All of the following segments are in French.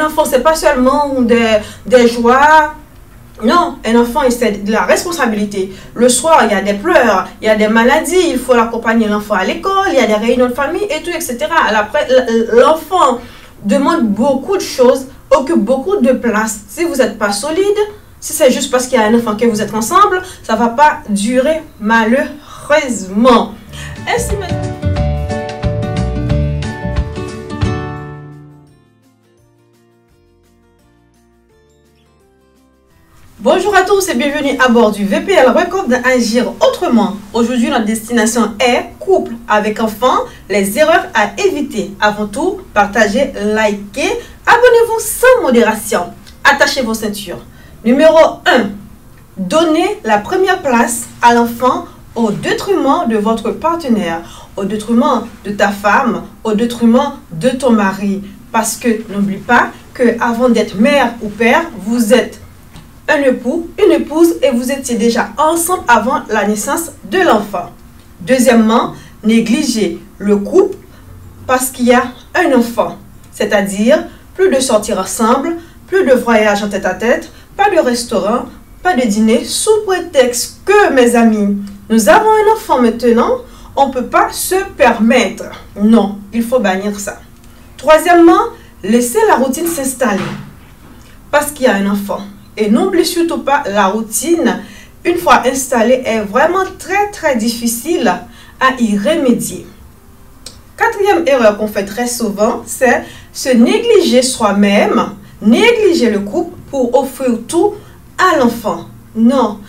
Un enfant, c'est pas seulement des joies. Non, un enfant, c'est de la responsabilité. Le soir, il y a des pleurs, il y a des maladies, il faut accompagner l'enfant à l'école, il y a des réunions de famille et tout, etc. Après, l'enfant demande beaucoup de choses, occupe beaucoup de place. Si vous n'êtes pas solide, si c'est juste parce qu'il y a un enfant que vous êtes ensemble, ça ne va pas durer malheureusement. Ainsi maintenant. Bonjour à tous et bienvenue à bord du VPL Record d'Agir Autrement. Aujourd'hui, notre destination est couple avec enfants, les erreurs à éviter. Avant tout, partagez, likez, abonnez-vous sans modération. Attachez vos ceintures. Numéro 1. Donnez la première place à l'enfant au détriment de votre partenaire, au détriment de ta femme, au détriment de ton mari. Parce que n'oublie pas qu'avant d'être mère ou père, vous êtes un époux, une épouse et vous étiez déjà ensemble avant la naissance de l'enfant. Deuxièmement, négligez le couple parce qu'il y a un enfant. C'est-à-dire, plus de sortir ensemble, plus de voyages en tête-à-tête, pas de restaurant, pas de dîner, sous prétexte que, mes amis, nous avons un enfant maintenant, on ne peut pas se permettre. Non, il faut bannir ça. Troisièmement, laissez la routine s'installer parce qu'il y a un enfant. Et n'oublie surtout pas, la routine, une fois installée, est vraiment très difficile à y remédier. Quatrième erreur qu'on fait très souvent, c'est se négliger soi-même, négliger le couple pour offrir tout à l'enfant. Non,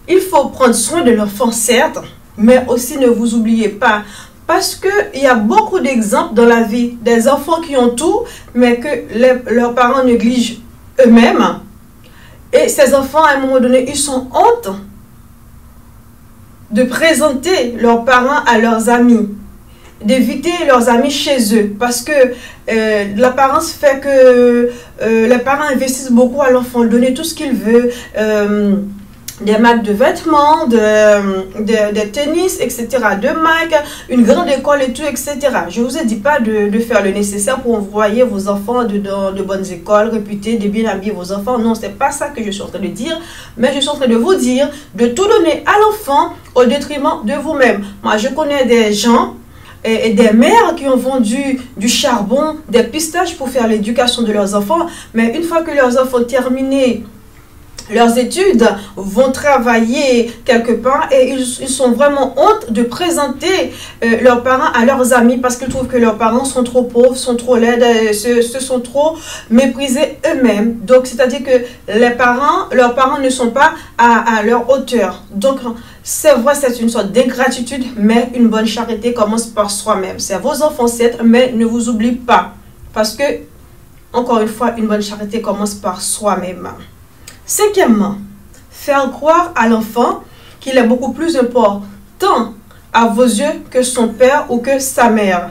il faut prendre soin de l'enfant, certes, mais aussi ne vous oubliez pas. Parce qu'il y a beaucoup d'exemples dans la vie des enfants qui ont tout, mais que leurs parents négligent eux-mêmes. Et ces enfants, à un moment donné, ils sont honte de présenter leurs parents à leurs amis, d'éviter leurs amis chez eux. Parce que l'apparence fait que les parents investissent beaucoup à l'enfant, donner tout ce qu'il veut, des marques de vêtements, des tennis, etc., de marques, une grande école et tout, etc. Je ne vous ai dit pas de faire le nécessaire pour envoyer vos enfants dans de bonnes écoles, réputées, de bien habiller vos enfants. Non, ce n'est pas ça que je suis en train de dire, mais je suis en train de vous dire de tout donner à l'enfant au détriment de vous-même. Moi, je connais des gens et des mères qui ont vendu du charbon, des pistaches pour faire l'éducation de leurs enfants, mais une fois que leurs enfants terminent leurs études, vont travailler quelque part et ils sont vraiment honte de présenter leurs parents à leurs amis parce qu'ils trouvent que leurs parents sont trop pauvres, sont trop laides, se sont trop méprisés eux-mêmes. Donc, c'est-à-dire que leurs parents ne sont pas à leur hauteur. Donc, c'est vrai, c'est une sorte d'ingratitude, mais une bonne charité commence par soi-même. C'est vos enfants, certes, mais ne vous oubliez pas. Parce que, encore une fois, une bonne charité commence par soi-même. Cinquièmement, faire croire à l'enfant qu'il est beaucoup plus important à vos yeux que son père ou que sa mère.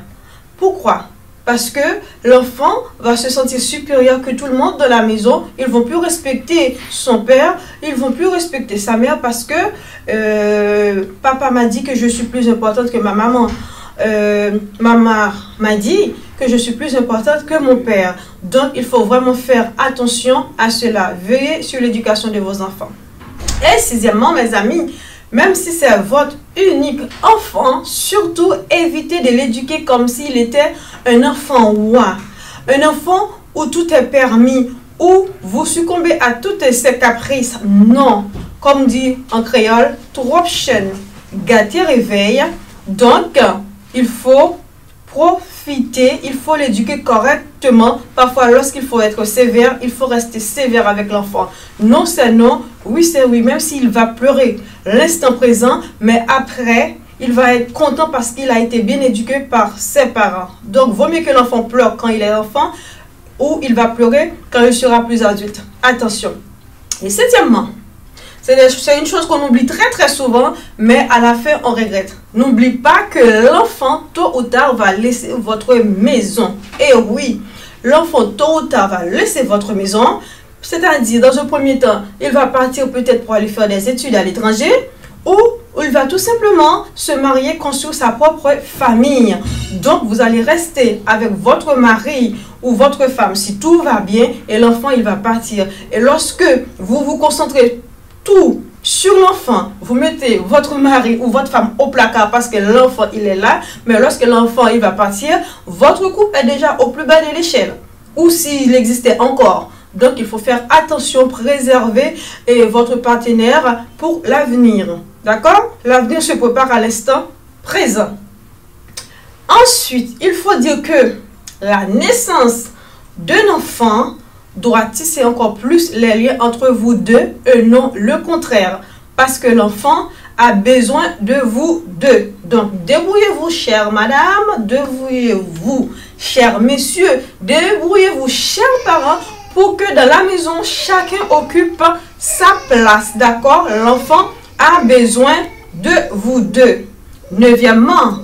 Pourquoi? Parce que l'enfant va se sentir supérieur que tout le monde dans la maison. Ils ne vont plus respecter son père, ils ne vont plus respecter sa mère parce que papa m'a dit que je suis plus importante que ma maman. Maman m'a dit que je suis plus importante que mon père. Donc, il faut vraiment faire attention à cela. Veillez sur l'éducation de vos enfants. Et sixièmement, mes amis, même si c'est votre unique enfant, surtout évitez de l'éduquer comme s'il était un enfant roi. Un enfant où tout est permis, où vous succombez à toutes ces caprices. Non, comme dit en créole, trop chaîne, gâter réveil. Donc, il faut profiter, il faut l'éduquer correctement. Parfois, lorsqu'il faut être sévère, il faut rester sévère avec l'enfant. Non, c'est non, oui, c'est oui, même s'il va pleurer l'instant présent, mais après, il va être content parce qu'il a été bien éduqué par ses parents. Donc, vaut mieux que l'enfant pleure quand il est enfant ou il va pleurer quand il sera plus adulte. Attention. Et septièmement, c'est une chose qu'on oublie très souvent, mais à la fin, on regrette. N'oublie pas que l'enfant, tôt ou tard, va laisser votre maison. Et oui, l'enfant, tôt ou tard, va laisser votre maison. C'est-à-dire, dans un premier temps, il va partir peut-être pour aller faire des études à l'étranger, ou il va tout simplement se marier, construire sa propre famille. Donc, vous allez rester avec votre mari ou votre femme si tout va bien et l'enfant, il va partir. Et lorsque vous vous concentrez tout sur l'enfant, vous mettez votre mari ou votre femme au placard parce que l'enfant, il est là. Mais lorsque l'enfant, il va partir, votre couple est déjà au plus bas de l'échelle. Ou s'il existait encore. Donc, il faut faire attention, préserver votre partenaire pour l'avenir. D'accord? L'avenir se prépare à l'instant présent. Ensuite, il faut dire que la naissance d'un enfant doit tisser encore plus les liens entre vous deux et non le contraire. Parce que l'enfant a besoin de vous deux. Donc, débrouillez-vous, chère madame, débrouillez-vous, chers messieurs, débrouillez-vous, chers parents, pour que dans la maison, chacun occupe sa place. D'accord? L'enfant a besoin de vous deux. Neuvièmement,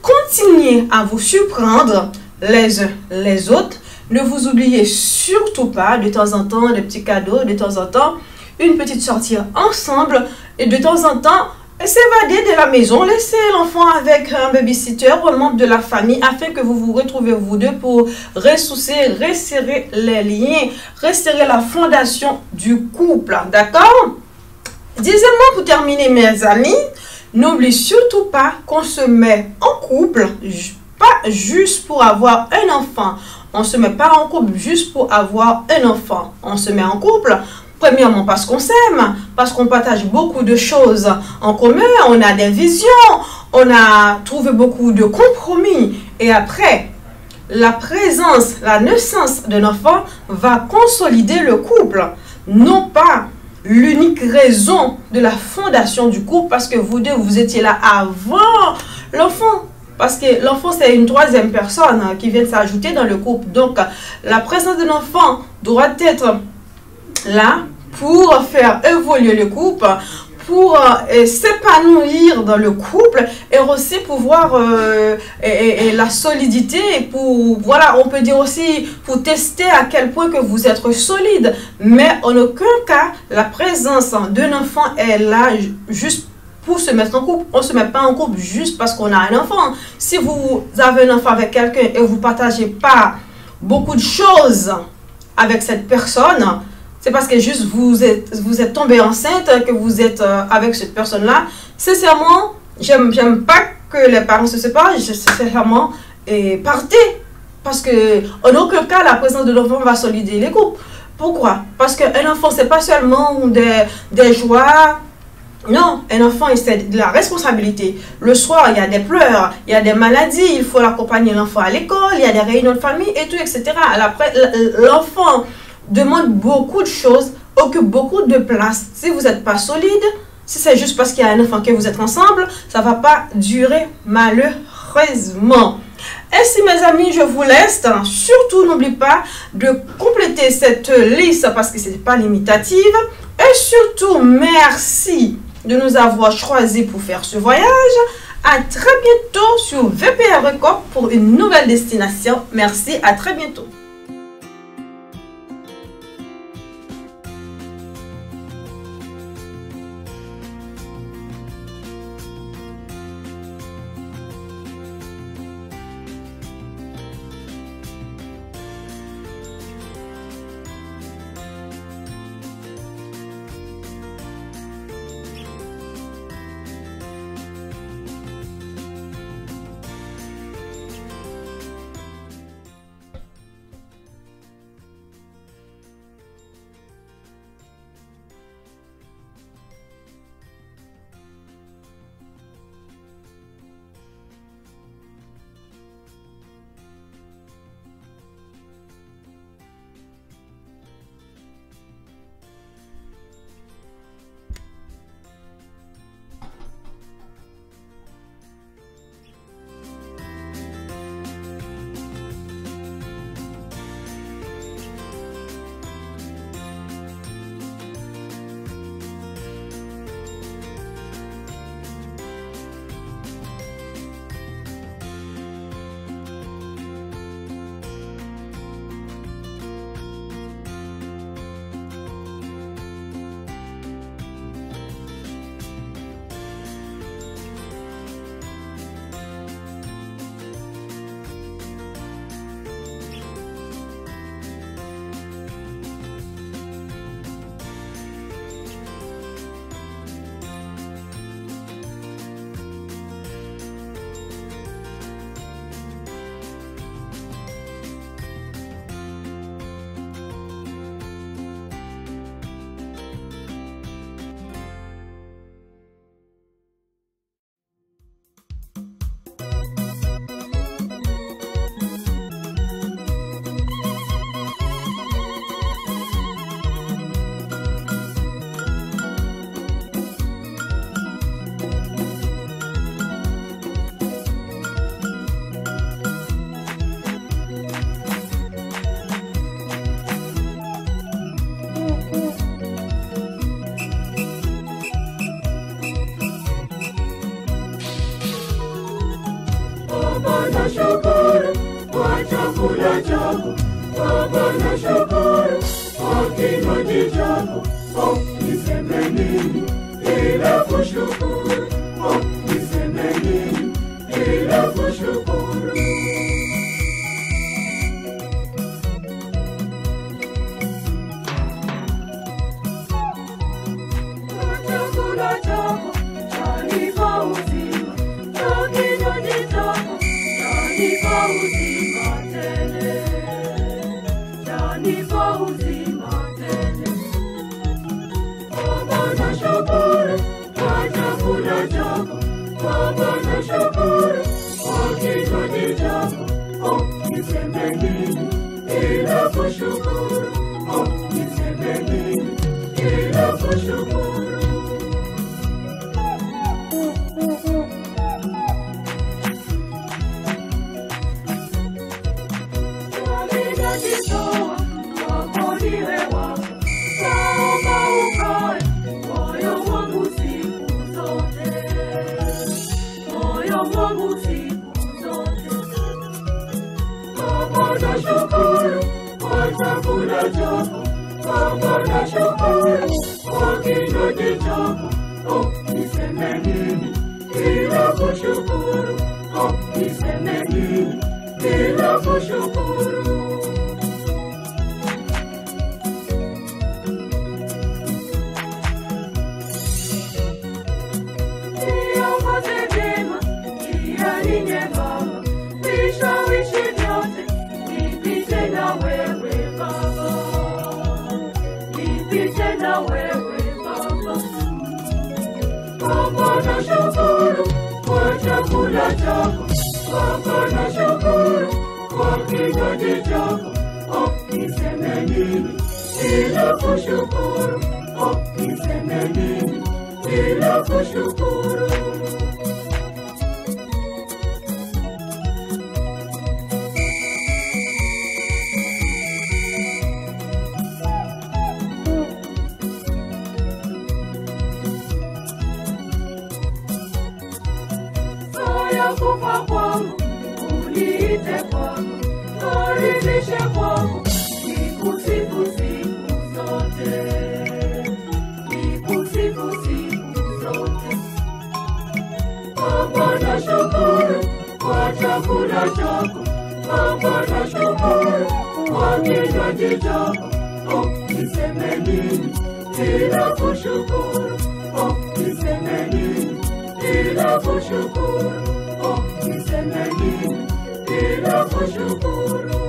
continuez à vous surprendre les uns les autres. Ne vous oubliez surtout pas, de temps en temps, des petits cadeaux, de temps en temps, une petite sortie ensemble, et de temps en temps, s'évader de la maison, laisser l'enfant avec un babysitter ou un membre de la famille afin que vous vous retrouvez vous deux pour ressourcer, resserrer les liens, resserrer la fondation du couple. D'accord? Dixièmement, pour terminer mes amis, n'oubliez surtout pas qu'on se met en couple, pas juste pour avoir un enfant. On ne se met pas en couple juste pour avoir un enfant. On se met en couple premièrement parce qu'on s'aime, parce qu'on partage beaucoup de choses en commun, on a des visions, on a trouvé beaucoup de compromis. Et après, la présence, la naissance d'un enfant va consolider le couple. Non pas l'unique raison de la fondation du couple, parce que vous deux, vous étiez là avant l'enfant. Parce que l'enfant, c'est une troisième personne qui vient s'ajouter dans le couple. Donc, la présence de l'enfant doit être là pour faire évoluer le couple, pour s'épanouir dans le couple et aussi pour voir la solidité, pour, voilà, on peut dire aussi pour tester à quel point que vous êtes solide. Mais en aucun cas, la présence d'un enfant est là juste pour se mettre en couple. On ne se met pas en couple juste parce qu'on a un enfant. Si vous avez un enfant avec quelqu'un et vous ne partagez pas beaucoup de choses avec cette personne, c'est parce que juste vous êtes tombé enceinte, que vous êtes avec cette personne-là. Sincèrement, j'aime pas que les parents se séparent. Sincèrement, partez. Parce que en aucun cas, la présence de l'enfant va solidifier les couples. Pourquoi? Parce qu'un enfant, c'est pas seulement des joies. Non, un enfant, c'est de la responsabilité. Le soir, il y a des pleurs, il y a des maladies, il faut accompagner l'enfant à l'école, il y a des réunions de famille et tout, etc. L'enfant demande beaucoup de choses, occupe beaucoup de place. Si vous n'êtes pas solide, si c'est juste parce qu'il y a un enfant que vous êtes ensemble, ça ne va pas durer malheureusement. Ainsi, mes amis, je vous laisse. Surtout, n'oubliez pas de compléter cette liste parce que ce n'est pas limitative. Et surtout, merci de nous avoir choisis pour faire ce voyage. À très bientôt sur VPR Record pour une nouvelle destination. Merci, à très bientôt. wanipa uzima tele. Baba nashukuru kwa chakula chako, Baba nashukuru kwa kinywaji chako. Oh, niseme nini ila kushukuru? Oh, niseme nini ila kushukuru? Nashukuru kwa chakula chako, Baba nashukuru kwa kinywaji chako. Oh, niseme nini ila kushukuru? Oh, niseme nini ila kushukuru? Niongoze vyema njiani nyembamba, vishawishi vyote nipite na wewe Baba, nipite na wewe Baba. Baba nashukuru kwa chakula chako, Baba nashukuru kwa kinywaji chako. Oh, niseme nini ila kushukuru? Oh, niseme nini ila kushukuru? Kufa kwangu, uniite kwangu, karibishe kwangu, nikusifu siku zote, nikusifu siku zote. Baba nashukuru kwa chakula chako, Baba nashukuru kwa kinywaji chako. Oh, niseme nini ila kushukuru? Oh, niseme nini ila kushukuru? Oh, niseme nini ila kushukuru?